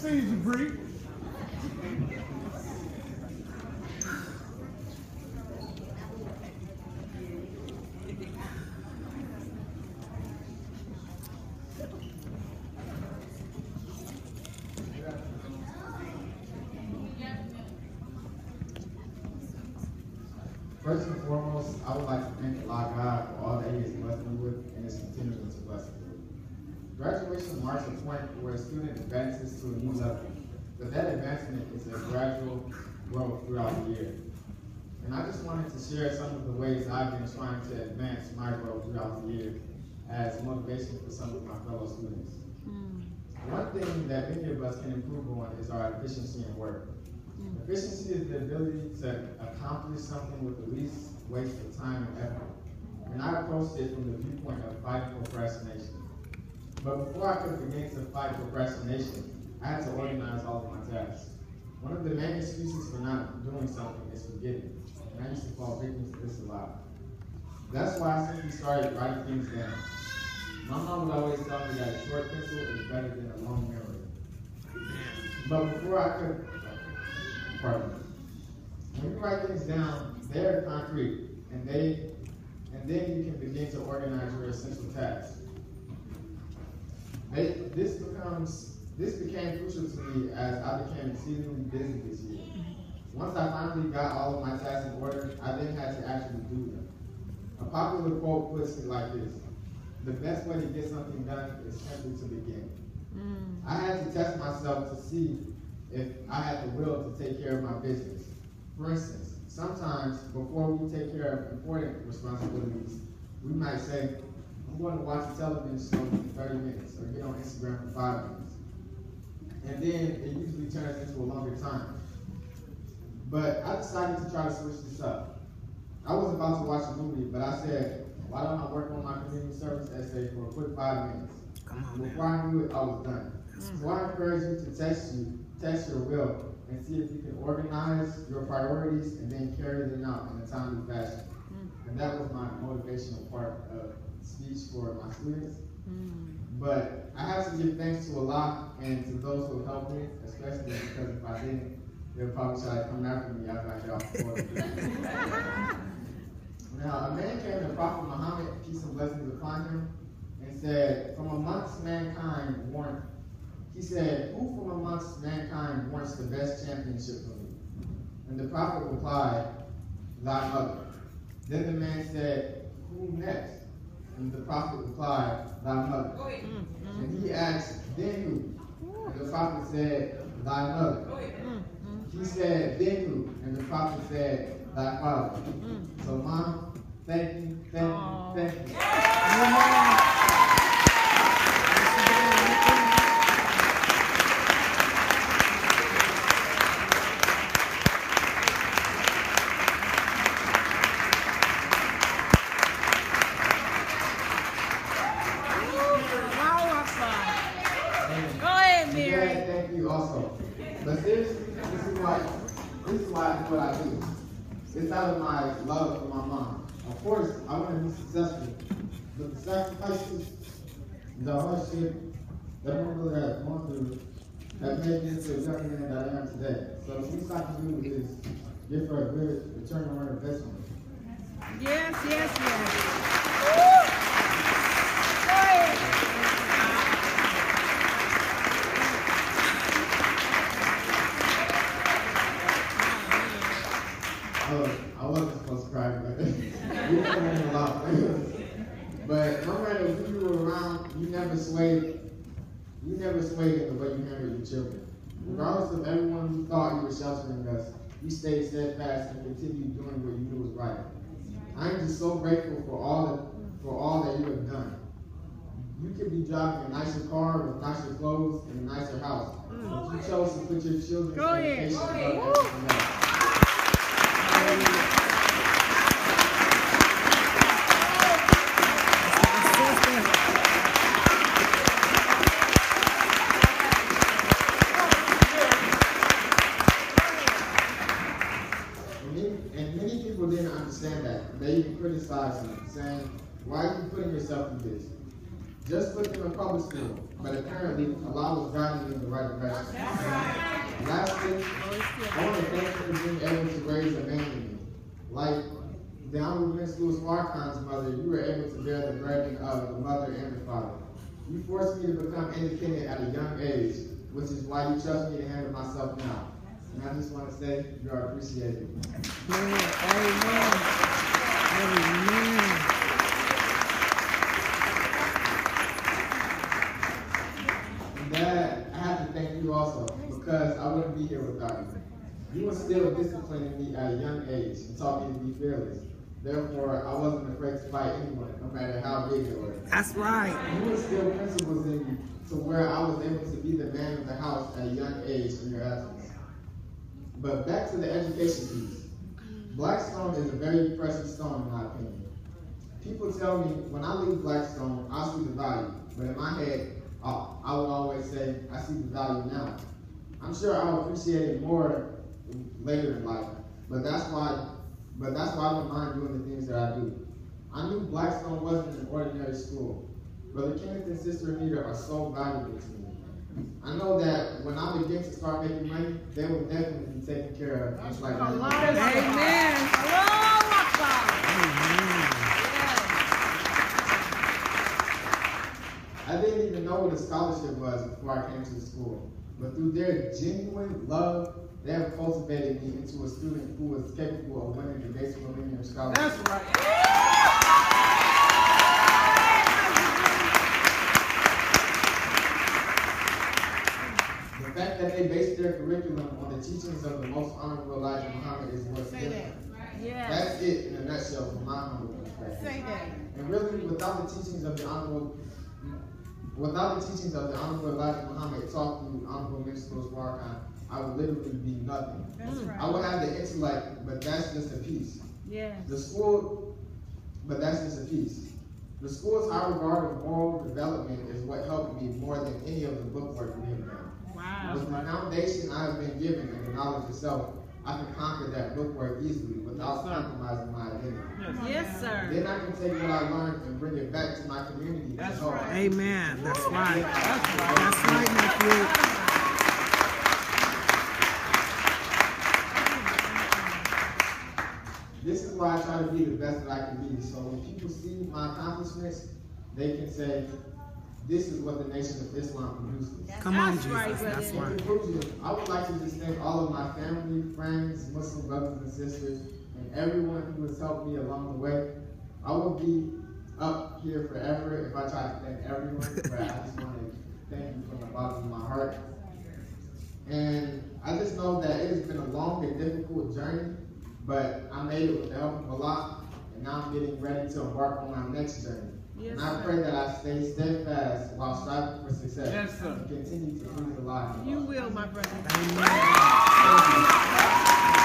Son Jibri. First and foremost, I would like to thank Allah for all that He has blessed me with and is continuing to bless me with. Graduation marks a point where a student advances to a new level, but that advancement is a gradual growth throughout the year. And I just wanted to share some of the ways I've been trying to advance my growth throughout the year as motivation for some of my fellow students. One thing that many of us can improve on is our efficiency in work. Efficiency is the ability to accomplish something with the least waste of time and effort. And I approached it from the viewpoint of fighting procrastination. But before I could begin to fight procrastination, I had to organize all of my tasks. One of the main excuses for not doing something is forgetting. And I used to fall victim to this a lot. That's why I simply started writing things down. My mom would always tell me that a short pencil is better than a long memory. But before I could, when you write things down, they're concrete, and then you can begin to organize your essential tasks. This became crucial to me as I became exceedingly busy this year. Once I finally got all of my tasks in order, I then had to actually do them. A popular quote puts it like this: the best way to get something done is simply to begin. I had to test myself to see if I had the will to take care of my business. For instance, sometimes before we take care of important responsibilities, we might say, I'm going to watch a television show for 30 minutes or get on Instagram for 5 minutes. And then it usually turns into a longer time. But I decided to try to switch this up. I was about to watch a movie, but I said, why don't I work on my community service essay for a quick 5 minutes? Before I knew it, I was done. So I encourage you to test your will and see if you can organize your priorities and then carry them out in a timely fashion. And that was my motivational part of speech for my students. But I have to give thanks to Allah and to those who helped me, especially because if I didn't, they'll probably try to come after me after I get off the board. Now, a man came to Prophet Muhammad, peace and blessings upon him, and said, from amongst mankind he said, who from amongst mankind wants the best championship for me? And the Prophet replied, thy mother. Then the man said, who next? And the Prophet replied, thy mother. And he asked, then who? And the Prophet said, thy mother. He said, then who? And the Prophet said, thy father. So Mom, thank you, thank you, thank you. Thank you also. But seriously, this is why I do what I do. It's out of my love for my mom. Of course, I want to be successful, but the sacrifices, the hardship that my mother has gone through have made me into a young man that I am today. So the least I can do is give her a good return on her investment. Yes, yes, yes. Woo! Go ahead. I wasn't supposed to cry, but we were crying a lot. But no matter who you were around, you never swayed in the way you handled your children. Regardless of everyone who thought you were sheltering us, you stayed steadfast and continued doing what you knew was right. I am just so grateful for all that you have done. You could be driving a nicer car with nicer clothes and a nicer house, but you chose to put your children's education above everything else. And many people didn't understand that. They even criticized me, saying, why are you putting yourself through this? just put them in public school, but apparently Allah was guiding them in the right direction. That's right. Lastly, I want to thank you for being able to raise a man in me. Like the Honorable Miss Louis Farrakhan's mother, you were able to bear the burden of the mother and the father. You forced me to become independent at a young age, which is why you trust me to handle myself now. And I just want to say you are appreciated. Amen. Amen. And Dad, I have to thank you also, because I wouldn't be here without you. You instilled discipline in me at a young age and taught me to be fearless. Therefore, I wasn't afraid to fight anyone, no matter how big they were. That's right. You instilled principles in me to where I was able to be the man of the house at a young age in your absence. But back to the education piece. Blackstone is a very precious stone, in my opinion. People tell me when I leave Blackstone, I'll see the value. But in my head, I will always say, I see the value now. I'm sure I'll appreciate it more later in life. But that's why I don't mind doing the things that I do. I knew Blackstone wasn't an ordinary school. Brother Kenneth and Sister Anita are so valuable to me. I know that when I begin to start making money, they will definitely be taken care of, just like Amen. I didn't even know what a scholarship was before I came to the school. But through their genuine love, they have cultivated me into a student who was capable of winning the basic millennium scholarship. That's right. The fact that they based their curriculum on the teachings of the most honorable Elijah Muhammad is what's different. Yes. That's it in a nutshell from my humble perspective. Say that. And really, without the teachings of the honorable Elijah Muhammad taught through Honorable Minister Farrakhan, I would literally be nothing. That's right. I would have the intellect, but that's just a piece. Yes. But that's just a piece. The school's high regard of moral development is what helped me more than any of the bookwork we have done. Wow. With the foundation I have been given and the knowledge itself, I can conquer that bookwork easily without compromising my identity. Yes, sir. Then I can take what I learned and bring it back to my community. That's to help. right. Amen. That's right. That's right. That's right, nephew. This is why I try to be the best that I can be. So when people see my accomplishments, they can say, this is what the Nation of Islam produces. Come on, That's Jesus. right, That's In right. conclusion, I would like to just thank all of my family, friends, Muslim brothers and sisters, and everyone who has helped me along the way. I will be up here forever if I try to thank everyone, but I just want to thank you from the bottom of my heart. And I just know that it has been a long and difficult journey, but I made it with the help of Allah, and now I'm getting ready to embark on my next journey. Yes, and I pray that I stay steadfast while striving for success. Yes, sir. And continue to please Allah. You will, my brother. Amen. Thank you.